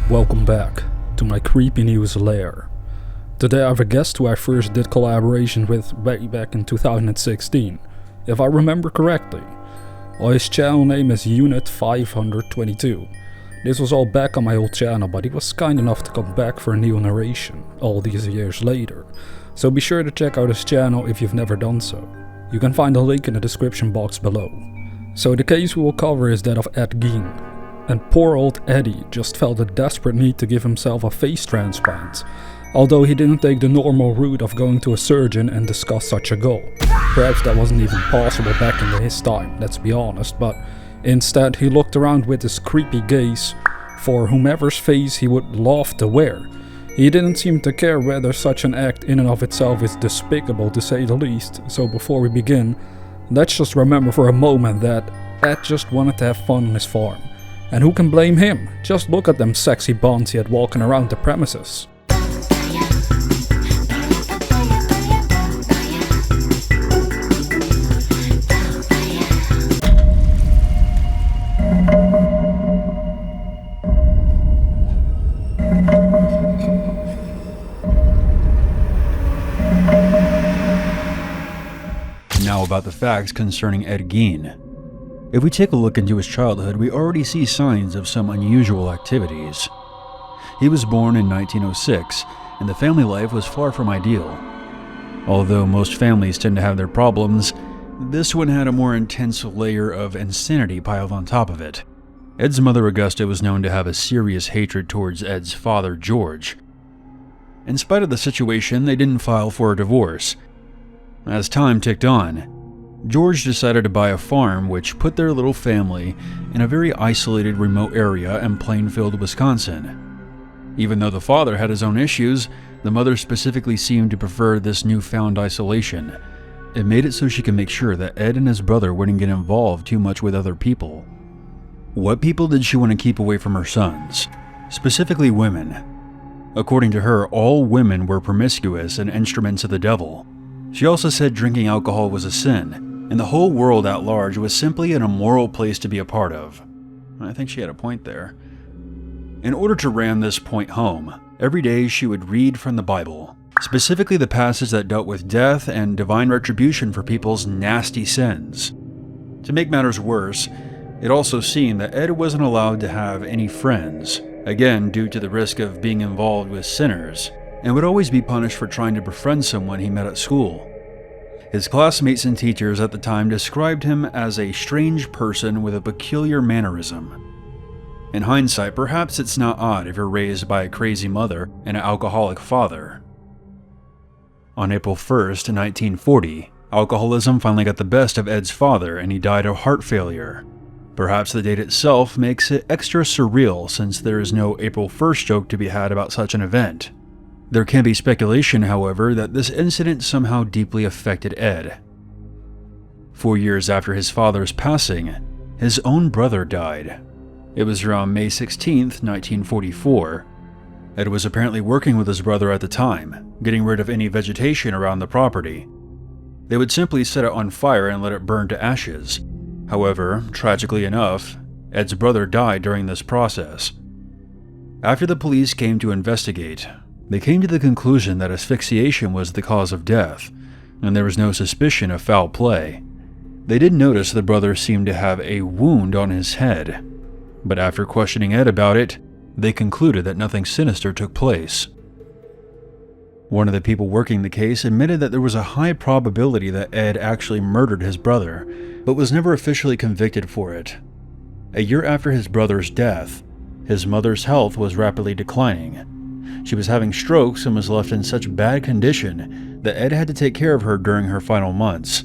Welcome back to my CreepyNews lair. Today I have a guest who I first did collaboration with way back in 2016, if I remember correctly. Well, his channel name is Unit 522. This was all back on my old channel, but he was kind enough to come back for a new narration, all these years later. So be sure to check out his channel if you've never done so. You can find a link in the description box below. So the case we will cover is that of Ed Gein. And poor old Eddie just felt a desperate need to give himself a face transplant, although he didn't take the normal route of going to a surgeon and discuss such a goal. Perhaps that wasn't even possible back in his time, let's be honest, but instead he looked around with his creepy gaze for whomever's face he would love to wear. He didn't seem to care whether such an act in and of itself is despicable, to say the least. So before we begin, let's just remember for a moment that Ed just wanted to have fun on his farm. And who can blame him? Just look at them sexy bonds he had walking around the premises. Now about the facts concerning Ed Gein. If we take a look into his childhood, we already see signs of some unusual activities. He was born in 1906, and the family life was far from ideal. Although most families tend to have their problems, this one had a more intense layer of insanity piled on top of it. Ed's mother, Augusta, was known to have a serious hatred towards Ed's father, George. In spite of the situation, they didn't file for a divorce. As time ticked on, George decided to buy a farm which put their little family in a very isolated, remote area in Plainfield, Wisconsin. Even though the father had his own issues, the mother specifically seemed to prefer this newfound isolation. It made it so she could make sure that Ed and his brother wouldn't get involved too much with other people. What people did she want to keep away from her sons? Specifically women. According to her, all women were promiscuous and instruments of the devil. She also said drinking alcohol was a sin, and the whole world at large was simply an immoral place to be a part of. I think she had a point there. In order to ram this point home, every day she would read from the Bible, specifically the passage that dealt with death and divine retribution for people's nasty sins. To make matters worse, it also seemed that Ed wasn't allowed to have any friends, again due to the risk of being involved with sinners, and would always be punished for trying to befriend someone he met at school. His classmates and teachers at the time described him as a strange person with a peculiar mannerism. In hindsight, perhaps it's not odd if you're raised by a crazy mother and an alcoholic father. On April 1st, 1940, alcoholism finally got the best of Ed's father and he died of heart failure. Perhaps the date itself makes it extra surreal since there is no April 1st joke to be had about such an event. There can be speculation, however, that this incident somehow deeply affected Ed. 4 years after his father's passing, his own brother died. It was around May 16, 1944. Ed was apparently working with his brother at the time, getting rid of any vegetation around the property. They would simply set it on fire and let it burn to ashes. However, tragically enough, Ed's brother died during this process. After the police came to investigate, they came to the conclusion that asphyxiation was the cause of death, and there was no suspicion of foul play. They did notice the brother seemed to have a wound on his head, but after questioning Ed about it, they concluded that nothing sinister took place. One of the people working the case admitted that there was a high probability that Ed actually murdered his brother, but was never officially convicted for it. A year after his brother's death, his mother's health was rapidly declining. She was having strokes and was left in such bad condition that Ed had to take care of her during her final months.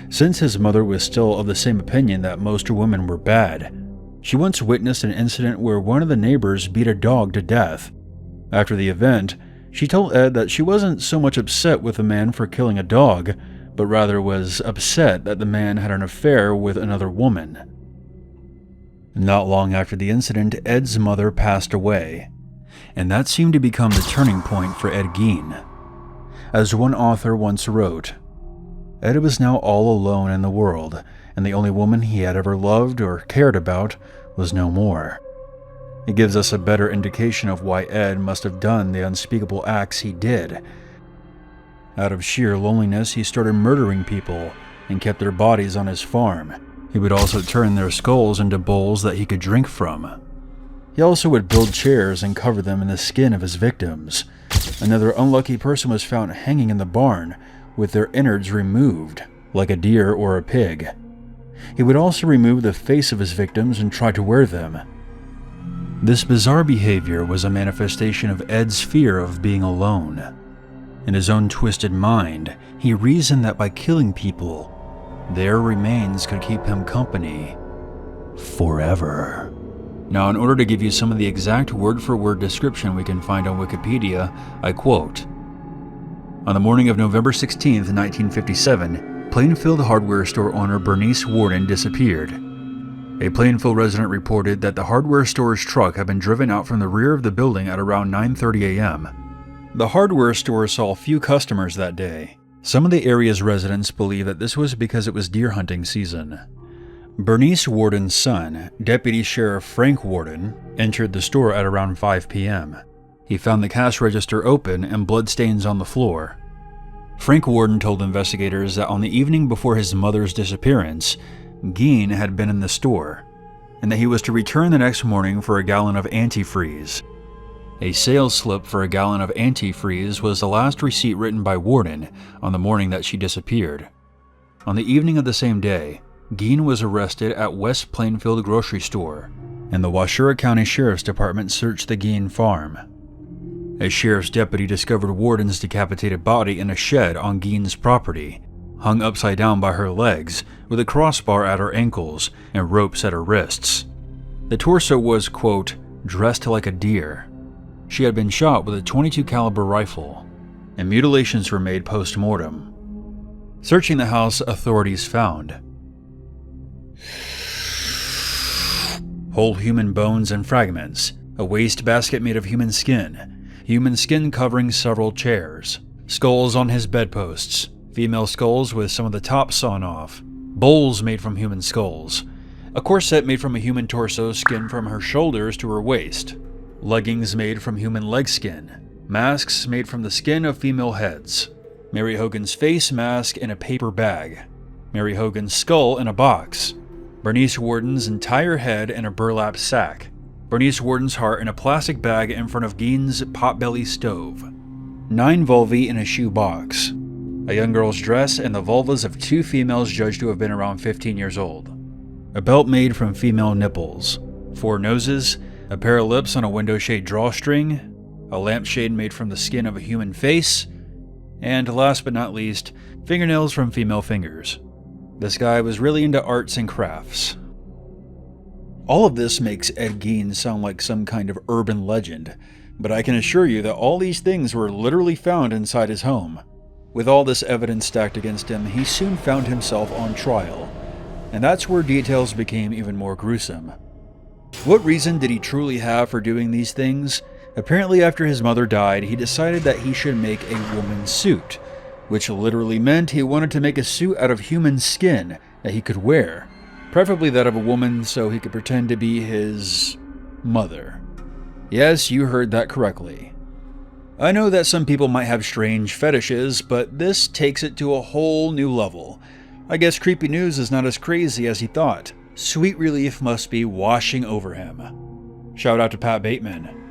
Since his mother was still of the same opinion that most women were bad, she once witnessed an incident where one of the neighbors beat a dog to death. After the event, she told Ed that she wasn't so much upset with the man for killing a dog, but rather was upset that the man had an affair with another woman. Not long after the incident, Ed's mother passed away, and that seemed to become the turning point for Ed Gein. As one author once wrote, Ed was now all alone in the world, and the only woman he had ever loved or cared about was no more. It gives us a better indication of why Ed must have done the unspeakable acts he did. Out of sheer loneliness, he started murdering people and kept their bodies on his farm. He would also turn their skulls into bowls that he could drink from. He also would build chairs and cover them in the skin of his victims. Another unlucky person was found hanging in the barn with their innards removed, like a deer or a pig. He would also remove the face of his victims and try to wear them. This bizarre behavior was a manifestation of Ed's fear of being alone. In his own twisted mind, he reasoned that by killing people, their remains could keep him company forever. Now, in order to give you some of the exact word-for-word description we can find on Wikipedia, I quote, "On the morning of November 16, 1957, Plainfield hardware store owner Bernice Warden disappeared. A Plainfield resident reported that the hardware store's truck had been driven out from the rear of the building at around 9:30 a.m. The hardware store saw few customers that day. Some of the area's residents believe that this was because it was deer hunting season. Bernice Warden's son, Deputy Sheriff Frank Warden, entered the store at around 5 p.m. He found the cash register open and bloodstains on the floor. Frank Warden told investigators that on the evening before his mother's disappearance, Gein had been in the store, and that he was to return the next morning for a gallon of antifreeze. A sales slip for a gallon of antifreeze was the last receipt written by Warden on the morning that she disappeared. On the evening of the same day, Gein was arrested at West Plainfield grocery store, and the Washoe County Sheriff's Department searched the Gein farm. A sheriff's deputy discovered Warden's decapitated body in a shed on Gein's property, hung upside down by her legs, with a crossbar at her ankles and ropes at her wrists. The torso was, quote, dressed like a deer. She had been shot with a .22 caliber rifle, and mutilations were made post-mortem. Searching the house, authorities found whole human bones and fragments, a wastebasket made of human skin covering several chairs, skulls on his bedposts, female skulls with some of the tops sawn off, bowls made from human skulls, a corset made from a human torso skin from her shoulders to her waist, leggings made from human leg skin, masks made from the skin of female heads, Mary Hogan's face mask in a paper bag, Mary Hogan's skull in a box, Bernice Warden's entire head in a burlap sack, Bernice Warden's heart in a plastic bag in front of Gein's potbelly stove, 9 vulvae in a shoe box, a young girl's dress and the vulvas of 2 females judged to have been around 15 years old, a belt made from female nipples, 4 noses, a pair of lips on a window shade drawstring, a lampshade made from the skin of a human face, and last but not least, fingernails from female fingers. This guy was really into arts and crafts. All of this makes Ed Gein sound like some kind of urban legend, but I can assure you that all these things were literally found inside his home. With all this evidence stacked against him, he soon found himself on trial, and that's where details became even more gruesome. What reason did he truly have for doing these things? Apparently, after his mother died, he decided that he should make a woman's suit, which literally meant he wanted to make a suit out of human skin that he could wear, preferably that of a woman so he could pretend to be his mother. Yes, you heard that correctly. I know that some people might have strange fetishes, but this takes it to a whole new level. I guess CreepyNews is not as crazy as he thought. Sweet relief must be washing over him. Shout out to Pat Bateman.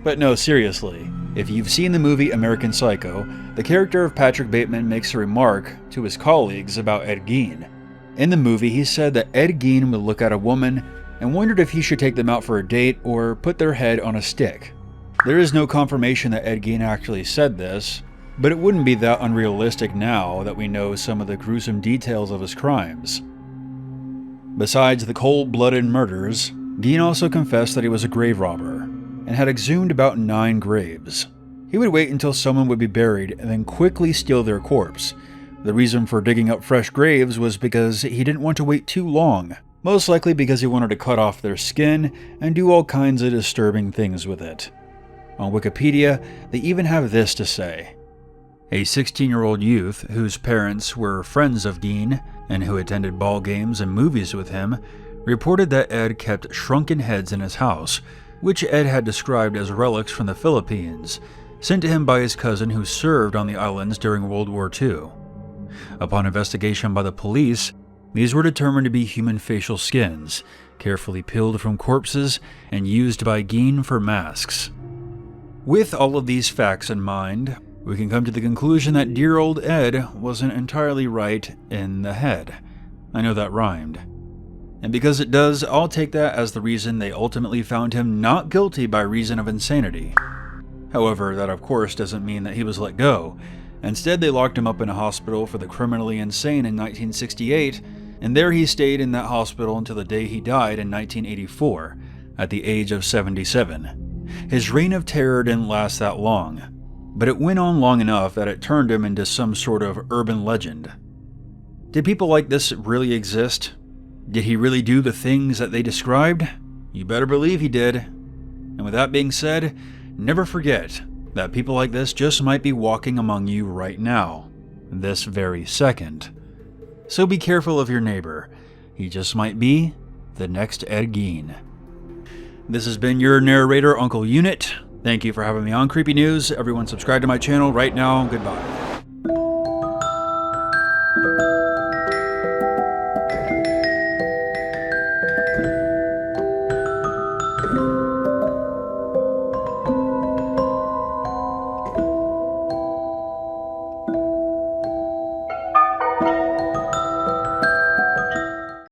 But no, seriously, if you've seen the movie American Psycho, the character of Patrick Bateman makes a remark to his colleagues about Ed Gein. In the movie, he said that Ed Gein would look at a woman and wondered if he should take them out for a date or put their head on a stick. There is no confirmation that Ed Gein actually said this, but it wouldn't be that unrealistic now that we know some of the gruesome details of his crimes. Besides the cold-blooded murders, Gein also confessed that he was a grave robber and had exhumed about 9 graves. He would wait until someone would be buried and then quickly steal their corpse. The reason for digging up fresh graves was because he didn't want to wait too long, most likely because he wanted to cut off their skin and do all kinds of disturbing things with it. On Wikipedia, they even have this to say. A 16-year-old youth whose parents were friends of Gein and who attended ball games and movies with him reported that Ed kept shrunken heads in his house, which Ed had described as relics from the Philippines, sent to him by his cousin who served on the islands during World War II. Upon investigation by the police, these were determined to be human facial skins, carefully peeled from corpses and used by Gein for masks. With all of these facts in mind, we can come to the conclusion that dear old Ed wasn't entirely right in the head. I know that rhymed. And because it does, I'll take that as the reason they ultimately found him not guilty by reason of insanity. However, that of course doesn't mean that he was let go. Instead, they locked him up in a hospital for the criminally insane in 1968, and there he stayed in that hospital until the day he died in 1984, at the age of 77. His reign of terror didn't last that long, but it went on long enough that it turned him into some sort of urban legend. Did people like this really exist? Did he really do the things that they described? You better believe he did. And with that being said, never forget that people like this just might be walking among you right now, this very second. So be careful of your neighbor. He just might be the next Ed Gein. This has been your narrator, Uncle Unit. Thank you for having me on Creepy News. Everyone subscribe to my channel right now. Goodbye.